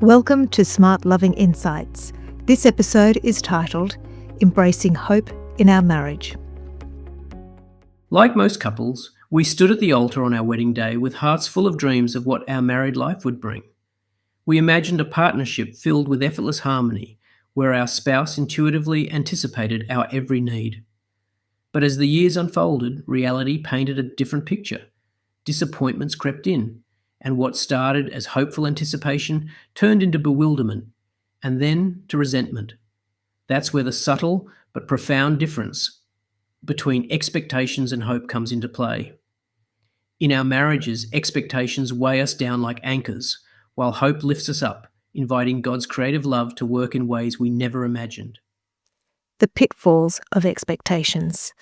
Welcome to SmartLoving Insights. This episode is titled Embracing Hope in Our Marriage. Like most couples, we stood at the altar on our wedding day with hearts full of dreams of what our married life would bring. We imagined a partnership filled with effortless harmony, where our spouse intuitively anticipated our every need. But as the years unfolded, reality painted a different picture. Disappointments crept in, and what started as hopeful anticipation turned into bewilderment, and then to resentment. That's where the subtle but profound difference between expectations and hope comes into play. In our marriages, expectations weigh us down like anchors, while hope lifts us up, inviting God's creative love to work in ways we never imagined. The pitfalls of expectations.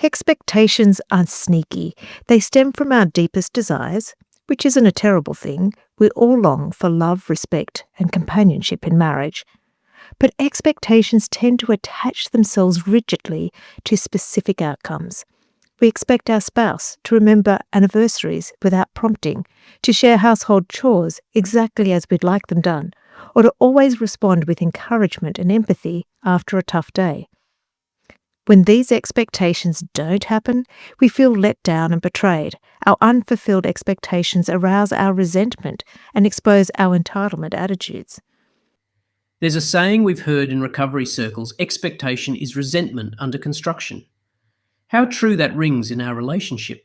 Expectations are sneaky. They stem from our deepest desires, which isn't a terrible thing. We all long for love, respect, and companionship in marriage. But expectations tend to attach themselves rigidly to specific outcomes. We expect our spouse to remember anniversaries without prompting, to share household chores exactly as we'd like them done, or to always respond with encouragement and empathy after a tough day. When these expectations don't happen, we feel let down and betrayed. Our unfulfilled expectations arouse our resentment and expose our entitlement attitudes. There's a saying we've heard in recovery circles: expectation is resentment under construction. How true that rings in our relationship.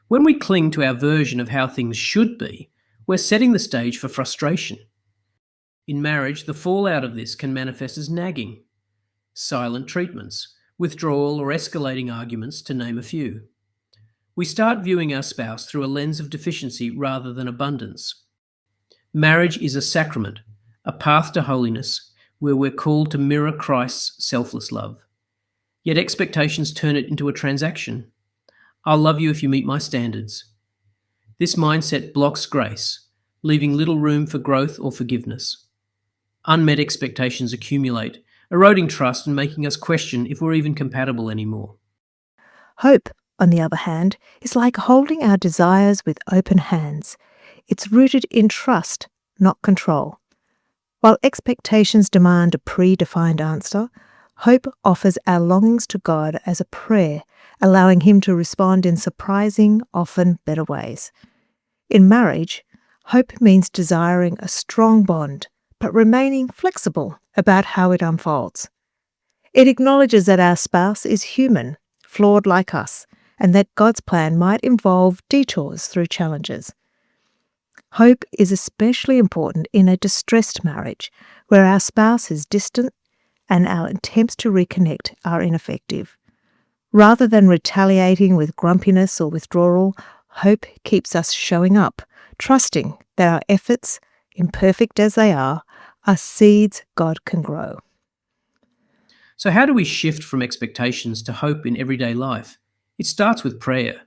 When we cling to our version of how things should be, we're setting the stage for frustration. In marriage, the fallout of this can manifest as nagging, silent treatments, withdrawal or escalating arguments, to name a few. We start viewing our spouse through a lens of deficiency rather than abundance. Marriage is a sacrament, a path to holiness, where we're called to mirror Christ's selfless love. Yet expectations turn it into a transaction. I'll love you if you meet my standards. This mindset blocks grace, leaving little room for growth or forgiveness. Unmet expectations accumulate, eroding trust and making us question if we're even compatible anymore. Hope, on the other hand, is like holding our desires with open hands. It's rooted in trust, not control. While expectations demand a predefined answer, hope offers our longings to God as a prayer, allowing Him to respond in surprising, often better ways. In marriage, hope means desiring a strong bond, but remaining flexible about how it unfolds. It acknowledges that our spouse is human, flawed like us, and that God's plan might involve detours through challenges. Hope is especially important in a distressed marriage, where our spouse is distant and our attempts to reconnect are ineffective. Rather than retaliating with grumpiness or withdrawal, hope keeps us showing up, trusting that our efforts, imperfect as they are seeds God can grow. So how do we shift from expectations to hope in everyday life? It starts with prayer,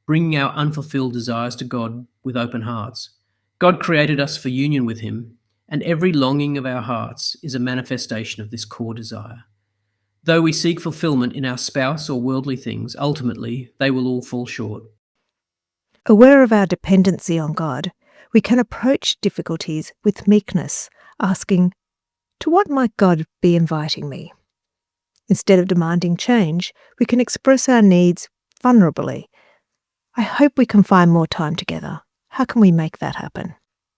bringing our unfulfilled desires to God with open hearts. God created us for union with Him, and every longing of our hearts is a manifestation of this core desire. Though we seek fulfillment in our spouse or worldly things, ultimately they will all fall short. Aware of our dependency on God, we can approach difficulties with meekness, asking, "To what might God be inviting me?" Instead of demanding change, we can express our needs vulnerably. "I hope we can find more time together. How can we make that happen?"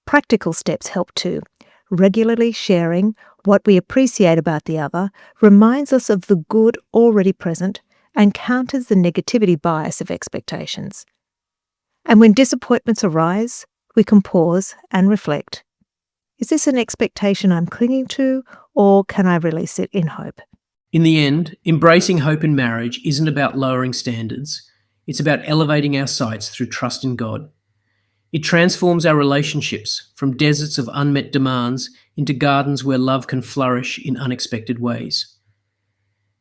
Practical steps help too. Regularly sharing what we appreciate about the other reminds us of the good already present and counters the negativity bias of expectations. And when disappointments arise, we can pause and reflect. Is this an expectation I'm clinging to, or can I release it in hope? In the end, embracing hope in marriage isn't about lowering standards. It's about elevating our sights through trust in God. It transforms our relationships from deserts of unmet demands into gardens where love can flourish in unexpected ways.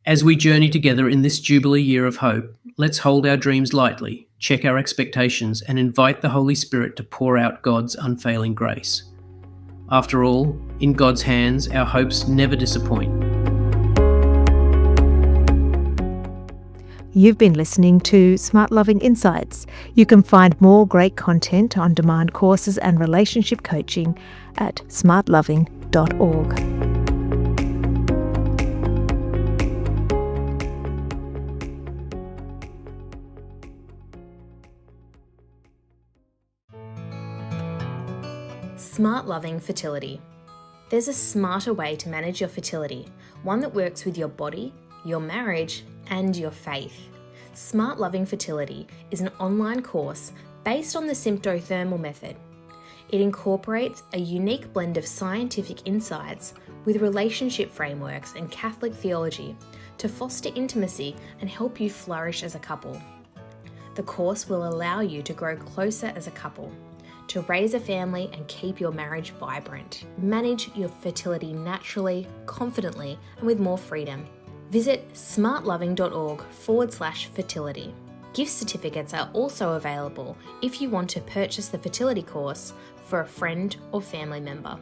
As we journey together in this Jubilee year of hope, let's hold our dreams lightly, check our expectations, and invite the Holy Spirit to pour out God's unfailing grace. After all, in God's hands, our hopes never disappoint. You've been listening to SmartLoving Insights. You can find more great content, on-demand courses and relationship coaching at smartloving.org. SmartLoving Fertility. There's a smarter way to manage your fertility, one that works with your body, your marriage, and your faith. SmartLoving Fertility is an online course based on the symptothermal method. It incorporates a unique blend of scientific insights with relationship frameworks and Catholic theology to foster intimacy and help you flourish as a couple. The course will allow you to grow closer as a couple, to raise a family and keep your marriage vibrant. Manage your fertility naturally, confidently, and with more freedom. Visit smartloving.org/fertility. Gift certificates are also available if you want to purchase the fertility course for a friend or family member.